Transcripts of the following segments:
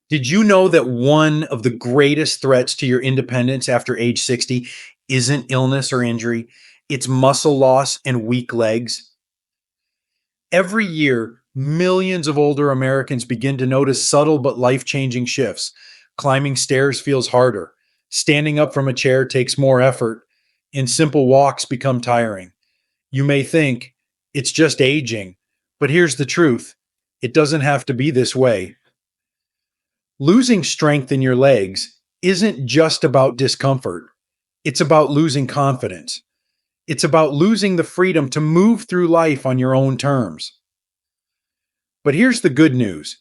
Did you know that one of the greatest threats to your independence after age 60 isn't illness or injury? It's muscle loss and weak legs. Every year, millions of older Americans begin to notice subtle but life changing shifts. Climbing stairs feels harder, standing up from a chair takes more effort, and simple walks become tiring. You may think it's just aging, but here's the truth: it doesn't have to be this way. Losing strength in your legs isn't just about discomfort. It's about losing confidence. It's about losing the freedom to move through life on your own terms. But here's the good news: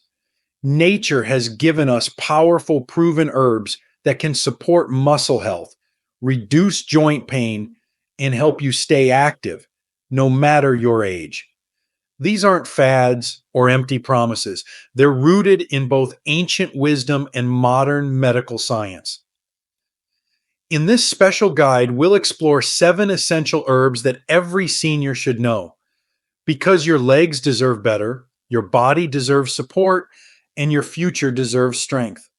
nature has given us powerful, proven herbs that can support muscle health, reduce joint pain, and help you stay active, no matter your age. These aren't fads or empty promises. They're rooted in both ancient wisdom and modern medical science. In this special guide, we'll explore 7 essential herbs that every senior should know. Because your legs deserve better, your body deserves support, and your future deserves strength.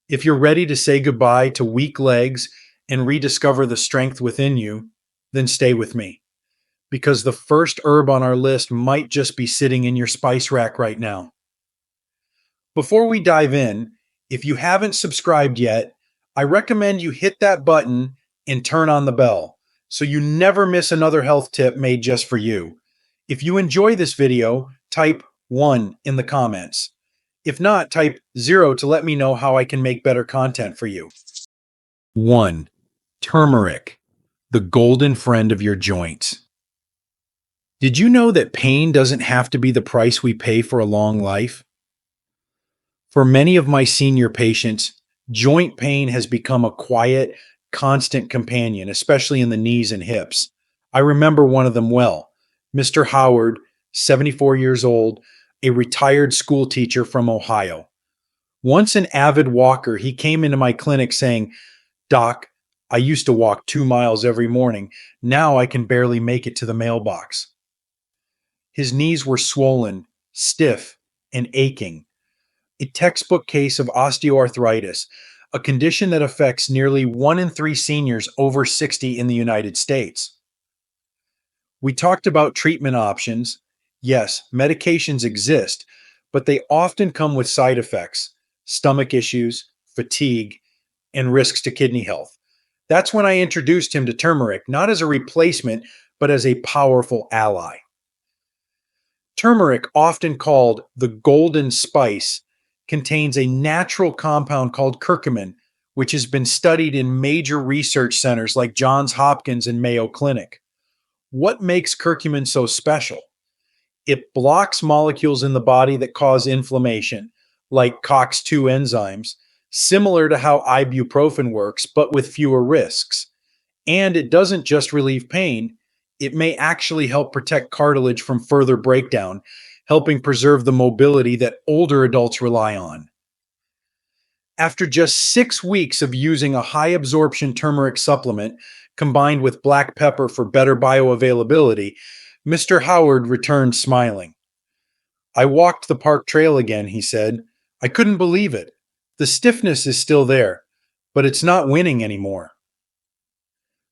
If you're ready to say goodbye to weak legs and rediscover the strength within you, then stay with me, because the first herb on our list might just be sitting in your spice rack right now. Before we dive in, if you haven't subscribed yet, I recommend you hit that button and turn on the bell so you never miss another health tip made just for you. If you enjoy this video, type 1 in the comments. If not, type 0 to let me know how I can make better content for you. 1. Turmeric, the golden friend of your joints. Did you know that pain doesn't have to be the price we pay for a long life? For many of my senior patients, joint pain has become a quiet, constant companion, especially in the knees and hips. I remember one of them well: Mr. Howard, 74 years old, a retired school teacher from Ohio. Once an avid walker, he came into my clinic saying, "Doc, I used to walk 2 miles every morning. Now I can barely make it to the mailbox." His knees were swollen, stiff, and aching. A textbook case of osteoarthritis, a condition that affects nearly 1 in 3 seniors over 60 in the United States. We talked about treatment options. Yes, medications exist, but they often come with side effects, stomach issues, fatigue, and risks to kidney health. That's when I introduced him to turmeric, not as a replacement, but as a powerful ally. Turmeric, often called the golden spice, contains a natural compound called curcumin, which has been studied in major research centers like Johns Hopkins and Mayo Clinic. What makes curcumin so special? It blocks molecules in the body that cause inflammation, like COX-2 enzymes, similar to how ibuprofen works, but with fewer risks. And it doesn't just relieve pain, it may actually help protect cartilage from further breakdown, helping preserve the mobility that older adults rely on. After just 6 weeks of using a high absorption turmeric supplement combined with black pepper for better bioavailability, Mr. Howard returned smiling. "I walked the park trail again," he said. "I couldn't believe it. The stiffness is still there, but it's not winning anymore."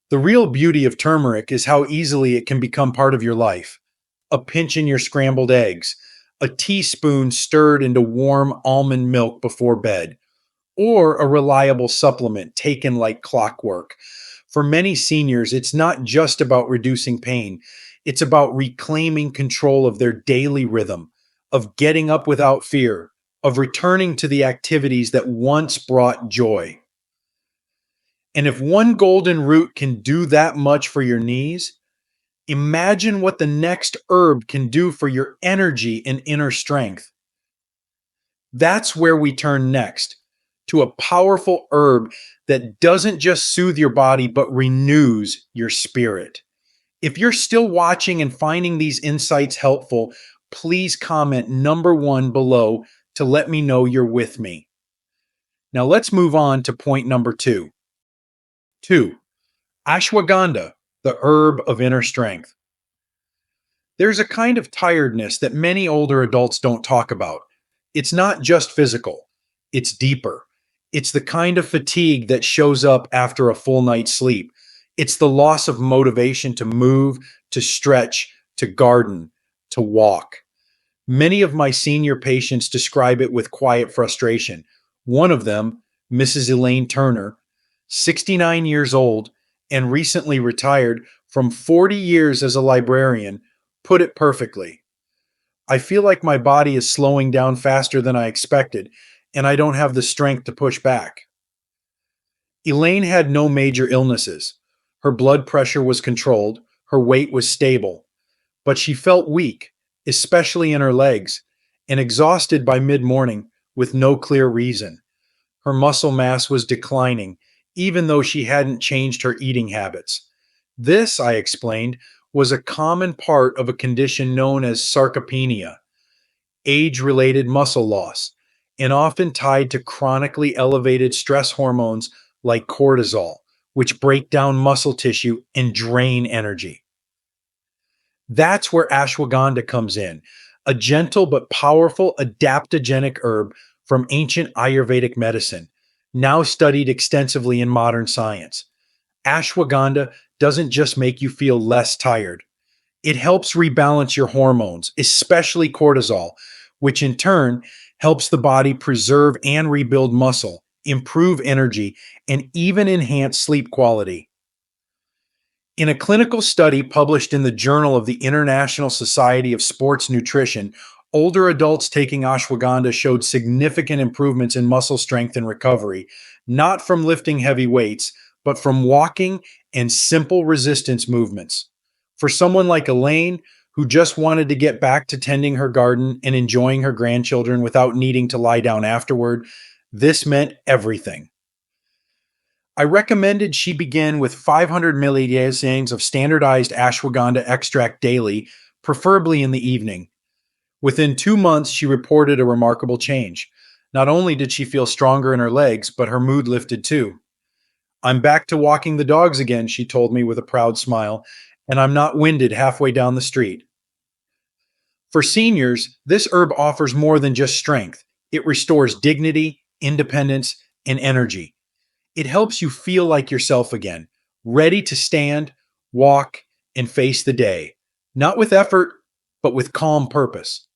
The real beauty of turmeric is how easily it can become part of your life. A pinch in your scrambled eggs, a teaspoon stirred into warm almond milk before bed, or a reliable supplement taken like clockwork. For many seniors, it's not just about reducing pain, it's about reclaiming control of their daily rhythm, of getting up without fear, of returning to the activities that once brought joy. And if one golden root can do that much for your knees, imagine what the next herb can do for your energy and inner strength. That's where we turn next, to a powerful herb that doesn't just soothe your body, but renews your spirit. If you're still watching and finding these insights helpful, please comment number 1 below to let me know you're with me. Now let's move on to point number 2. 2. Ashwagandha, the herb of inner strength. There's a kind of tiredness that many older adults don't talk about. It's not just physical, it's deeper. It's the kind of fatigue that shows up after a full night's sleep. It's the loss of motivation to move, to stretch, to garden, to walk. Many of my senior patients describe it with quiet frustration. One of them, Mrs. Elaine Turner, 69 years old and recently retired from 40 years as a librarian, put it perfectly. I feel like my body is slowing down faster than I expected, and I don't have the strength to push back. Elaine had no major illnesses. Her blood pressure was controlled, her weight was stable, but she felt weak, especially in her legs, and exhausted by mid morning with no clear reason. Her muscle mass was declining, even though she hadn't changed her eating habits. This, I explained, was a common part of a condition known as sarcopenia, age related muscle loss, and often tied to chronically elevated stress hormones like cortisol, which break down muscle tissue and drain energy. That's where ashwagandha comes in, a gentle but powerful adaptogenic herb from ancient Ayurvedic medicine, now studied extensively in modern science. Ashwagandha doesn't just make you feel less tired, it helps rebalance your hormones, especially cortisol, which in turn helps the body preserve and rebuild muscle, improve energy, and even enhance sleep quality. In a clinical study published in the Journal of the International Society of Sports Nutrition, older adults taking ashwagandha showed significant improvements in muscle strength and recovery, not from lifting heavy weights, but from walking and simple resistance movements. For someone like Elaine, who just wanted to get back to tending her garden and enjoying her grandchildren without needing to lie down afterward, this meant everything. I recommended she begin with 500 milliliters of standardized ashwagandha extract daily, preferably in the evening. Within 2 months, she reported a remarkable change. Not only did she feel stronger in her legs, but her mood lifted too. I'm back to walking the dogs again, she told me with a proud smile, and I'm not winded halfway down the street. For seniors, this herb offers more than just strength. It restores dignity, independence, and energy. It helps you feel like yourself again, ready to stand, walk, and face the day, not with effort, but with calm purpose.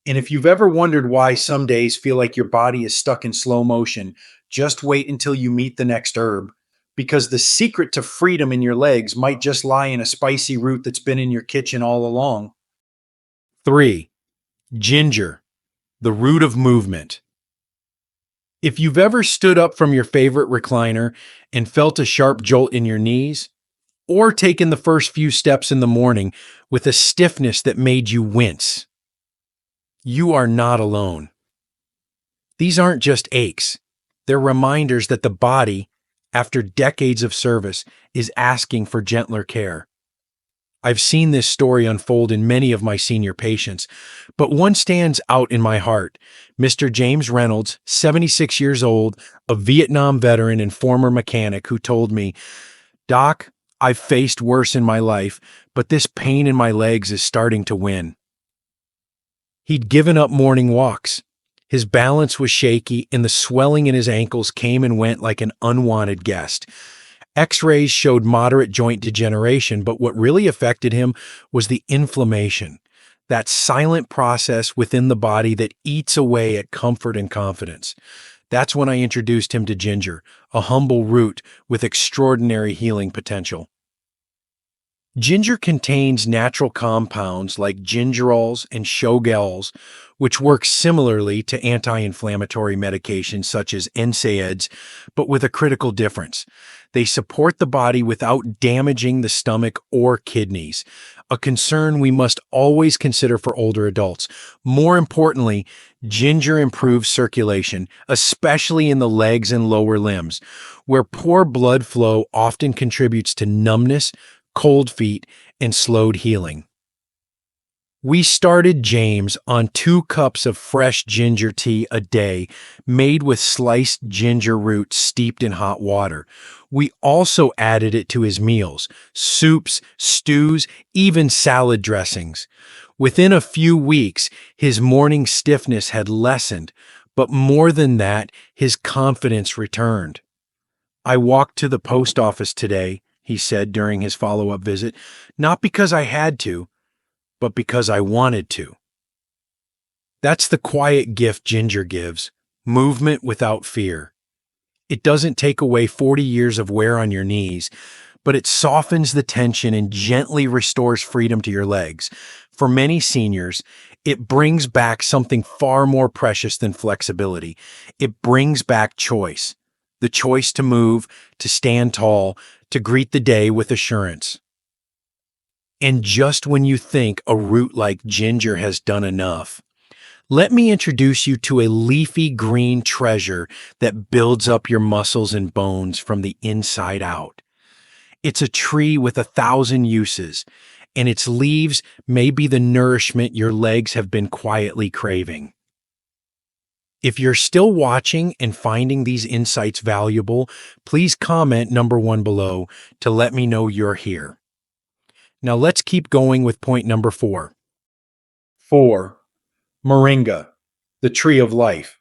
And if you've ever wondered why some days feel like your body is stuck in slow motion, just wait until you meet the next herb, because the secret to freedom in your legs might just lie in a spicy root that's been in your kitchen all along. 3. Ginger, the root of movement. If you've ever stood up from your favorite recliner and felt a sharp jolt in your knees, or taken the first few steps in the morning with a stiffness that made you wince, you are not alone. These aren't just aches. They're reminders that the body, after decades of service, is asking for gentler care. I've seen this story unfold in many of my senior patients, but one stands out in my heart. Mr. James Reynolds, 76 years old, a Vietnam veteran and former mechanic, who told me, "Doc, I've faced worse in my life, but this pain in my legs is starting to win." He'd given up morning walks. His balance was shaky, and the swelling in his ankles came and went like an unwanted guest. X-rays showed moderate joint degeneration, but what really affected him was the inflammation, that silent process within the body that eats away at comfort and confidence. That's when I introduced him to ginger, a humble root with extraordinary healing potential. Ginger contains natural compounds like gingerols and shogal's, which work similarly to anti-inflammatory medications such as NSAIDs, but with a critical difference. They support the body without damaging the stomach or kidneys, a concern we must always consider for older adults. More importantly, ginger improves circulation, especially in the legs and lower limbs, where poor blood flow often contributes to numbness, cold feet, and slowed healing. We started James on 2 cups of fresh ginger tea a day, made with sliced ginger roots steeped in hot water. We also added it to his meals, soups, stews, even salad dressings. Within a few weeks, his morning stiffness had lessened, but more than that, his confidence returned. "I walked to the post office today," he said during his follow-up visit, "not because I had to, but because I wanted to." That's the quiet gift ginger gives, movement without fear. It doesn't take away 40 years of wear on your knees, but it softens the tension and gently restores freedom to your legs. For many seniors, it brings back something far more precious than flexibility. It brings back choice. The choice to move, to stand tall, to greet the day with assurance. And just when you think a root like ginger has done enough, let me introduce you to a leafy green treasure that builds up your muscles and bones from the inside out. It's a tree with 1,000 uses, and its leaves may be the nourishment your legs have been quietly craving. If you're still watching and finding these insights valuable, please comment number 1 below to let me know you're here. Now let's keep going with point number 4. 4. Moringa, the tree of life.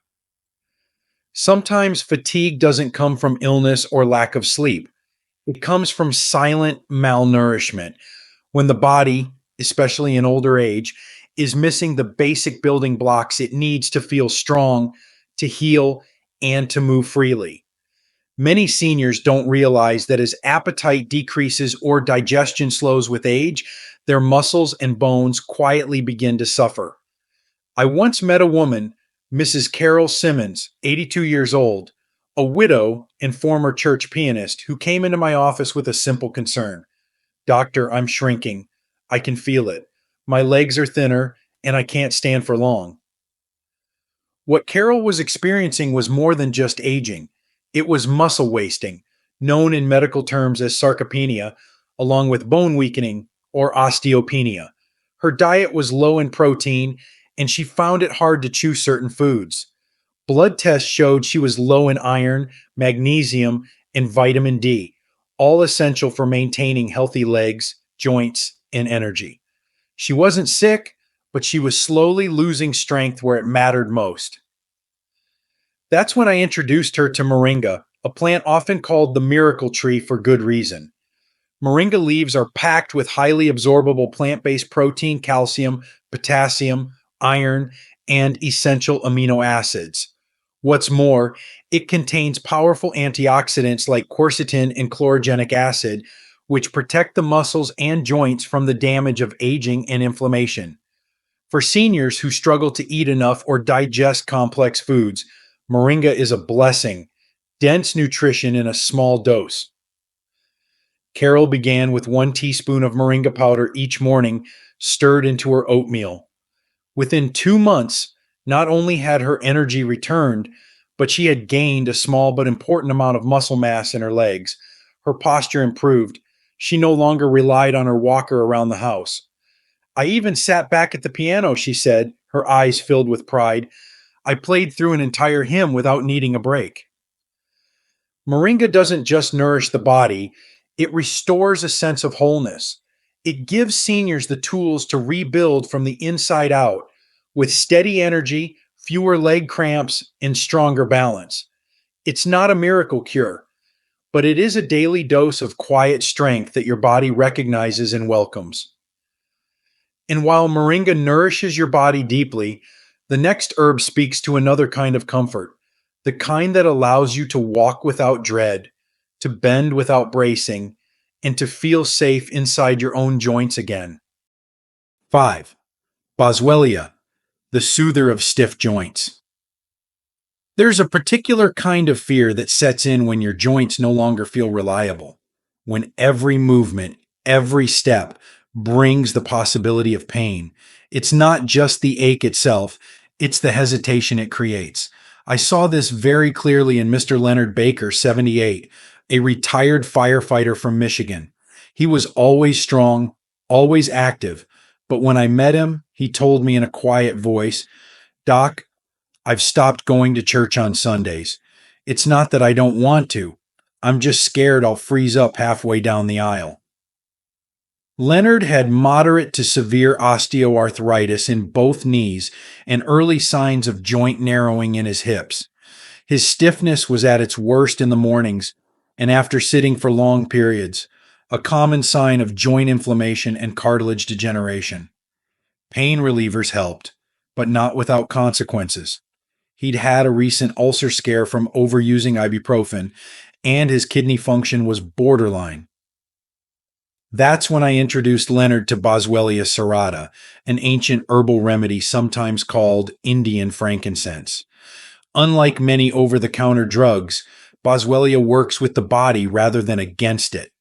Sometimes fatigue doesn't come from illness or lack of sleep. It comes from silent malnourishment, when the body, especially in older age, is missing the basic building blocks it needs to feel strong, to heal, and to move freely. Many seniors don't realize that as appetite decreases or digestion slows with age, their muscles and bones quietly begin to suffer. I once met a woman, Mrs. Carol Simmons, 82 years old, a widow and former church pianist, who came into my office with a simple concern. "Doctor, I'm shrinking. I can feel it. My legs are thinner, and I can't stand for long." What Carol was experiencing was more than just aging. It was muscle wasting, known in medical terms as sarcopenia, along with bone weakening or osteopenia. Her diet was low in protein, and she found it hard to chew certain foods. Blood tests showed she was low in iron, magnesium, and vitamin D, all essential for maintaining healthy legs, joints, and energy. She wasn't sick, but she was slowly losing strength where it mattered most. That's when I introduced her to moringa, a plant often called the miracle tree for good reason. Moringa leaves are packed with highly absorbable plant-based protein, calcium, potassium, iron, and essential amino acids. What's more, it contains powerful antioxidants like quercetin and chlorogenic acid, which protect the muscles and joints from the damage of aging and inflammation. For seniors who struggle to eat enough or digest complex foods, moringa is a blessing, dense nutrition in a small dose. Carol began with 1 teaspoon of moringa powder each morning, stirred into her oatmeal. Within 2 months, not only had her energy returned, but she had gained a small but important amount of muscle mass in her legs. Her posture improved. She no longer relied on her walker around the house. "I even sat back at the piano," she said, her eyes filled with pride. "I played through an entire hymn without needing a break." Moringa doesn't just nourish the body, it restores a sense of wholeness. It gives seniors the tools to rebuild from the inside out with steady energy, fewer leg cramps, and stronger balance. It's not a miracle cure, but it is a daily dose of quiet strength that your body recognizes and welcomes. And while moringa nourishes your body deeply, the next herb speaks to another kind of comfort, the kind that allows you to walk without dread, to bend without bracing, and to feel safe inside your own joints again. 5. Boswellia, the soother of stiff joints. There's a particular kind of fear that sets in when your joints no longer feel reliable, when every movement, every step brings the possibility of pain. It's not just the ache itself, it's the hesitation it creates. I saw this very clearly in Mr. Leonard Baker, 78, a retired firefighter from Michigan. He was always strong, always active, but when I met him, he told me in a quiet voice, "Doc, I've stopped going to church on Sundays. It's not that I don't want to. I'm just scared I'll freeze up halfway down the aisle." Leonard had moderate to severe osteoarthritis in both knees and early signs of joint narrowing in his hips. His stiffness was at its worst in the mornings and after sitting for long periods, a common sign of joint inflammation and cartilage degeneration. Pain relievers helped, but not without consequences. He'd had a recent ulcer scare from overusing ibuprofen, and his kidney function was borderline. That's when I introduced Leonard to Boswellia serrata, an ancient herbal remedy sometimes called Indian frankincense. Unlike many over the counter drugs, Boswellia works with the body rather than against it.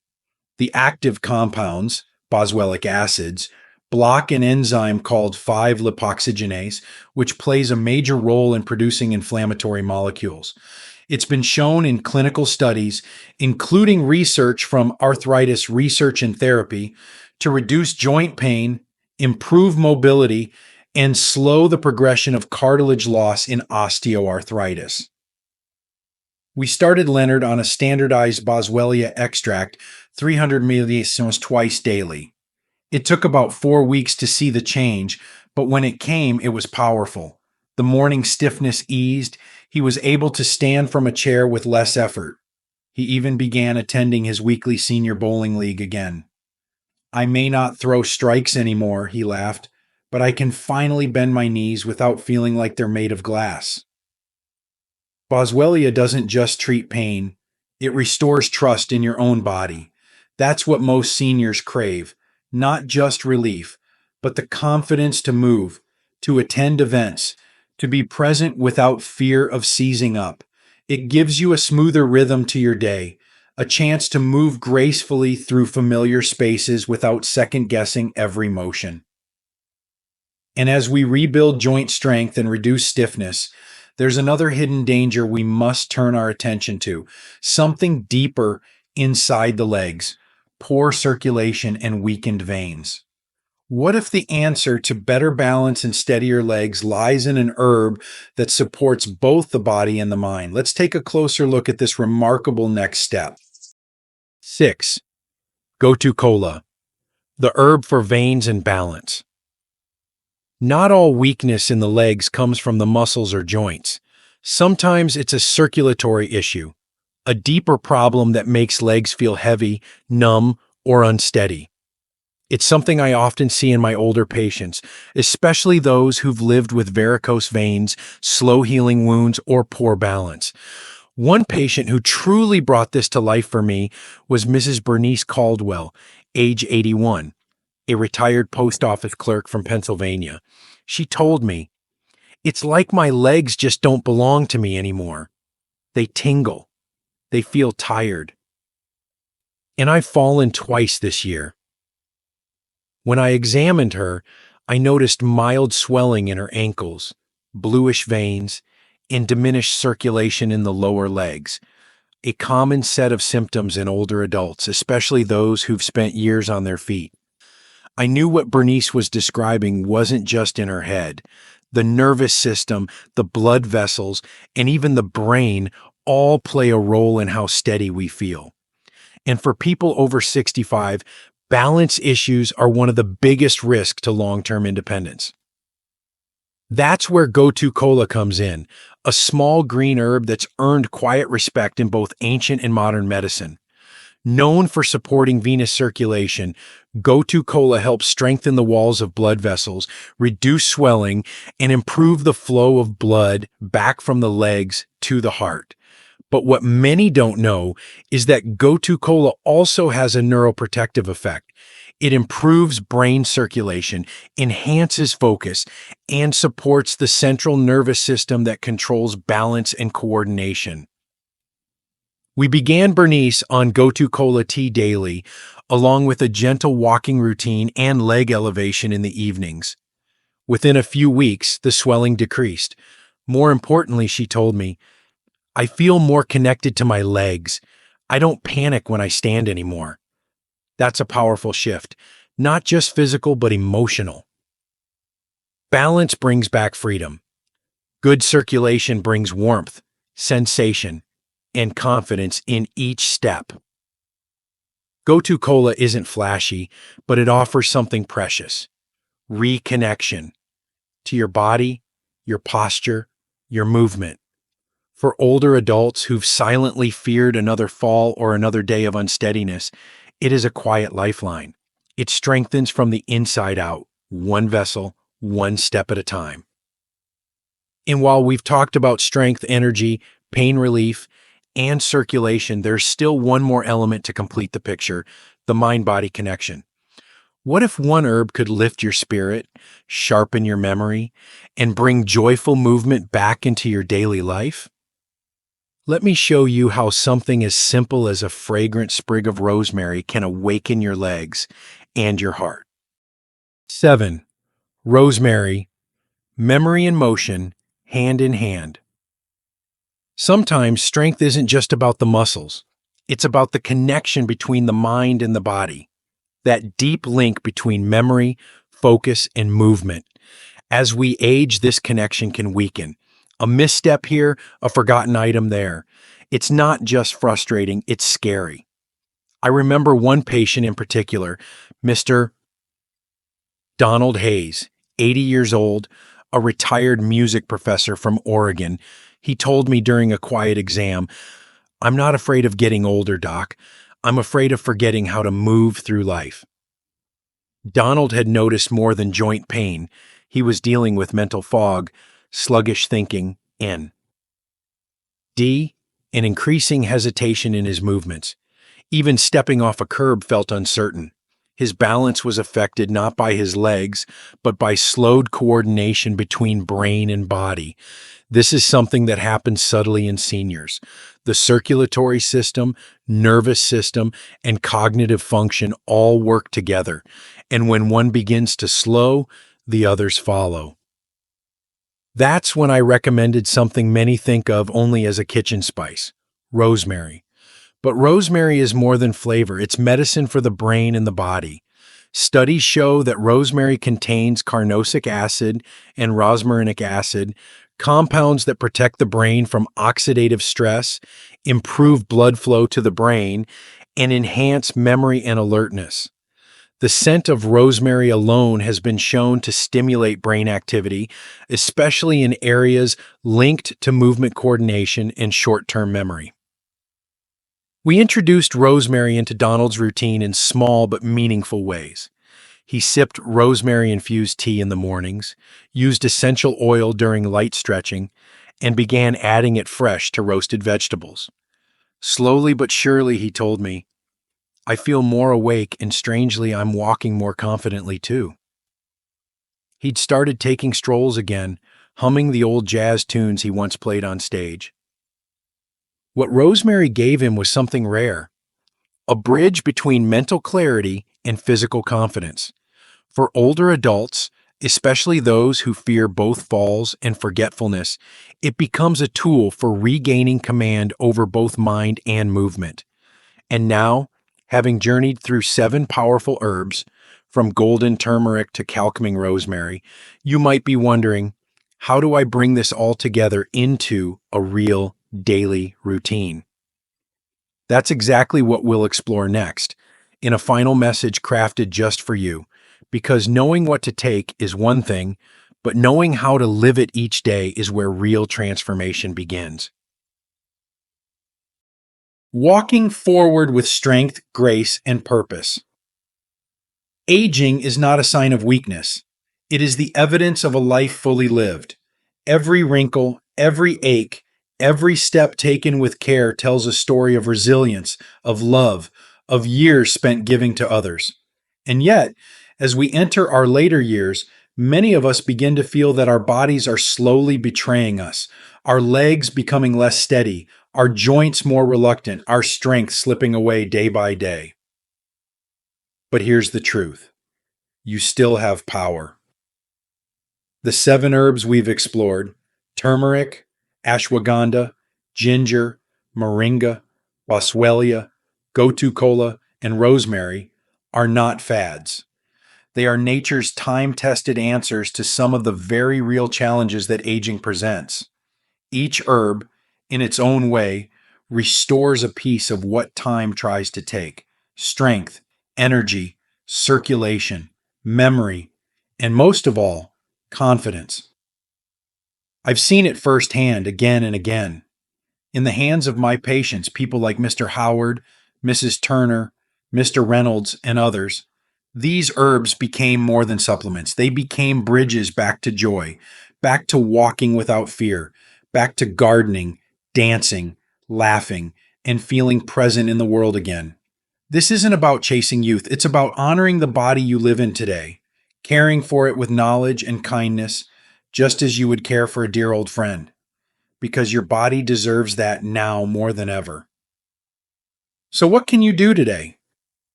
The active compounds, boswellic acids, block an enzyme called 5-lipoxygenase, which plays a major role in producing inflammatory molecules. It's been shown in clinical studies, including research from Arthritis Research and Therapy, to reduce joint pain, improve mobility, and slow the progression of cartilage loss in osteoarthritis. We started Leonard on a standardized Boswellia extract, 300 milliliters twice daily. It took about 4 weeks to see the change, but when it came, it was powerful. The morning stiffness eased. He was able to stand from a chair with less effort. He even began attending his weekly senior bowling league again. I may not throw strikes anymore, he laughed, but I can finally bend my knees without feeling like they're made of glass. Boswellia doesn't just treat pain, it restores trust in your own body. That's what most seniors crave, not just relief, but the confidence to move, to attend events, to be present without fear of seizing up. It gives you a smoother rhythm to your day, a chance to move gracefully through familiar spaces without second-guessing every motion. And as we rebuild joint strength and reduce stiffness, there's another hidden danger we must turn our attention to, something deeper inside the legs: poor circulation and weakened veins. What if the answer to better balance and steadier legs lies in an herb that supports both the body and the mind? Let's take a closer look at this remarkable next step. 6. Gotu Kola, the herb for veins and balance. Not all weakness in the legs comes from the muscles or joints. Sometimes it's a circulatory issue, a deeper problem that makes legs feel heavy, numb, or unsteady. It's something I often see in my older patients, especially those who've lived with varicose veins, slow-healing wounds, or poor balance. One patient who truly brought this to life for me was Mrs. Bernice Caldwell, age 81, a retired post office clerk from Pennsylvania. She told me, "It's like my legs just don't belong to me anymore. They tingle. They feel tired." And I've fallen twice this year. When I examined her, I noticed mild swelling in her ankles, bluish veins, and diminished circulation in the lower legs, a common set of symptoms in older adults, especially those who've spent years on their feet. I knew what Bernice was describing wasn't just in her head. The nervous system, the blood vessels, and even the brain all play a role in how steady we feel. And for people over 65, balance issues are one of the biggest risks to long-term independence. That's where Gotu Kola comes in, a small green herb that's earned quiet respect in both ancient and modern medicine. Known for supporting venous circulation, Gotu Kola helps strengthen the walls of blood vessels, reduce swelling, and improve the flow of blood back from the legs to the heart. But what many don't know is that Gotu Kola also has a neuroprotective effect. It improves brain circulation, enhances focus, and supports the central nervous system that controls balance and coordination. We began Bernice on Gotu Kola tea daily, along with a gentle walking routine and leg elevation in the evenings. Within a few weeks, the swelling decreased. More importantly, she told me, "I feel more connected to my legs. I don't panic when I stand anymore." That's a powerful shift, not just physical, but emotional. Balance brings back freedom. Good circulation brings warmth, sensation, and confidence in each step. Gotu Kola isn't flashy, but it offers something precious: reconnection to your body, your posture, your movement. For older adults who've silently feared another fall or another day of unsteadiness, it is a quiet lifeline. It strengthens from the inside out, one vessel, one step at a time. And while we've talked about strength, energy, pain relief, and circulation, there's still one more element to complete the picture: the mind body connection. What if one herb could lift your spirit, sharpen your memory, and bring joyful movement back into your daily life? Let me show you how something as simple as a fragrant sprig of rosemary can awaken your legs and your heart. 7. Rosemary, memory and motion, hand in hand. Sometimes strength isn't just about the muscles. It's about the connection between the mind and the body, that deep link between memory, focus, and movement. As we age, this connection can weaken. A misstep here, a forgotten item there. It's not just frustrating, it's scary. I remember one patient in particular, Mr. Donald Hayes, 80 years old, a retired music professor from Oregon. He told me during a quiet exam, "I'm not afraid of getting older, doc. I'm afraid of forgetting how to move through life." Donald had noticed more than joint pain. He was dealing with mental fog, sluggish thinking, and an increasing hesitation in his movements. Even stepping off a curb felt uncertain. His balance was affected not by his legs, but by slowed coordination between brain and body. This is something that happens subtly in seniors. The circulatory system, nervous system, and cognitive function all work together, and when one begins to slow, the others follow. That's when I recommended something many think of only as a kitchen spice: rosemary. But rosemary is more than flavor, it's medicine for the brain and the body. Studies show that rosemary contains carnosic acid and rosmarinic acid, compounds that protect the brain from oxidative stress, improve blood flow to the brain, and enhance memory and alertness. The scent of rosemary alone has been shown to stimulate brain activity, especially in areas linked to movement coordination and short-term memory. We introduced rosemary into Donald's routine in small but meaningful ways. He sipped rosemary-infused tea in the mornings, used essential oil during light stretching, and began adding it fresh to roasted vegetables. Slowly but surely, he told me, I feel more awake, and strangely, I'm walking more confidently too. He'd started taking strolls again, humming the old jazz tunes he once played on stage. What rosemary gave him was something rare: a bridge between mental clarity and physical confidence. For older adults, especially those who fear both falls and forgetfulness, it becomes a tool for regaining command over both mind and movement. And now, having journeyed through 7 powerful herbs, from golden turmeric to calciming rosemary, you might be wondering, how do I bring this all together into a real daily routine? That's exactly what we'll explore next, in a final message crafted just for you. Because knowing what to take is one thing, but knowing how to live it each day is where real transformation begins. Walking forward with strength, grace, and purpose. Aging is not a sign of weakness. It is the evidence of a life fully lived. Every wrinkle, every ache, every step taken with care tells a story of resilience, of love, of years spent giving to others. And yet, as we enter our later years, many of us begin to feel that our bodies are slowly betraying us, our legs becoming less steady, our joints more reluctant, our strength slipping away day by day. But here's the truth: you still have power. The 7 herbs we've explored: turmeric, ashwagandha, ginger, moringa, boswellia, Gotu Kola, and rosemary, are not fads. They are nature's time-tested answers to some of the very real challenges that aging presents. Each herb, in its own way, restores a piece of what time tries to take. strength, energy, circulation, memory, and most of all, confidence. I've seen it firsthand again and again. In the hands of my patients, people like Mr. Howard, Mrs. Turner, Mr. Reynolds, and others, these herbs became more than supplements. They became bridges back to joy, back to walking without fear, back to gardening, dancing, laughing, and feeling present in the world again. This isn't about chasing youth. It's about honoring the body you live in today, caring for it with knowledge and kindness, just as you would care for a dear old friend, because your body deserves that now more than ever. So what can you do today?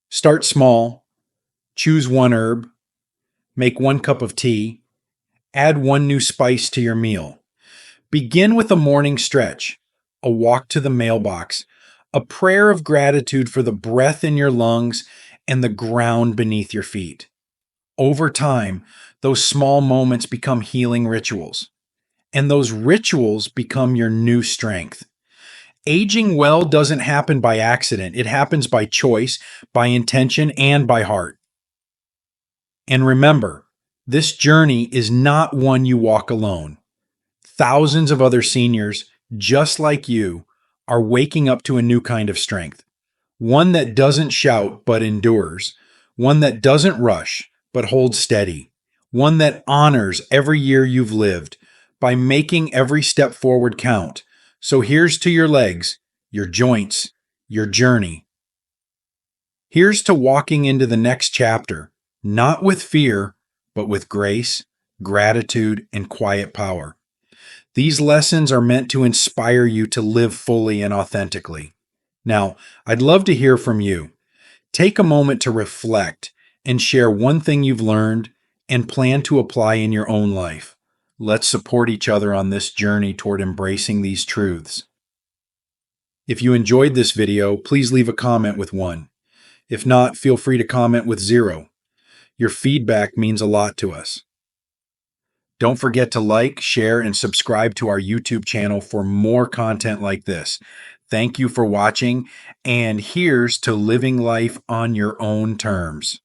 Start small, choose one herb, make 1 cup of tea, add 1 new spice to your meal. Begin with a morning stretch, a walk to the mailbox, a prayer of gratitude for the breath in your lungs and the ground beneath your feet. Over time, those small moments become healing rituals, and those rituals become your new strength. Aging well doesn't happen by accident. It happens by choice, by intention, and by heart. And remember, this journey is not one you walk alone. Thousands of other seniors, just like you, are waking up to a new kind of strength. One that doesn't shout but endures. One that doesn't rush but holds steady. One that honors every year you've lived by making every step forward count. So here's to your legs, your joints, your journey. Here's to walking into the next chapter, not with fear, but with grace, gratitude, and quiet power. These lessons are meant to inspire you to live fully and authentically. Now, I'd love to hear from you. Take a moment to reflect and share one thing you've learned and plan to apply in your own life. Let's support each other on this journey toward embracing these truths. If you enjoyed this video, please leave a comment with 1. If not, feel free to comment with 0. Your feedback means a lot to us. Don't forget to like, share, and subscribe to our YouTube channel for more content like this. Thank you for watching, and here's to living life on your own terms.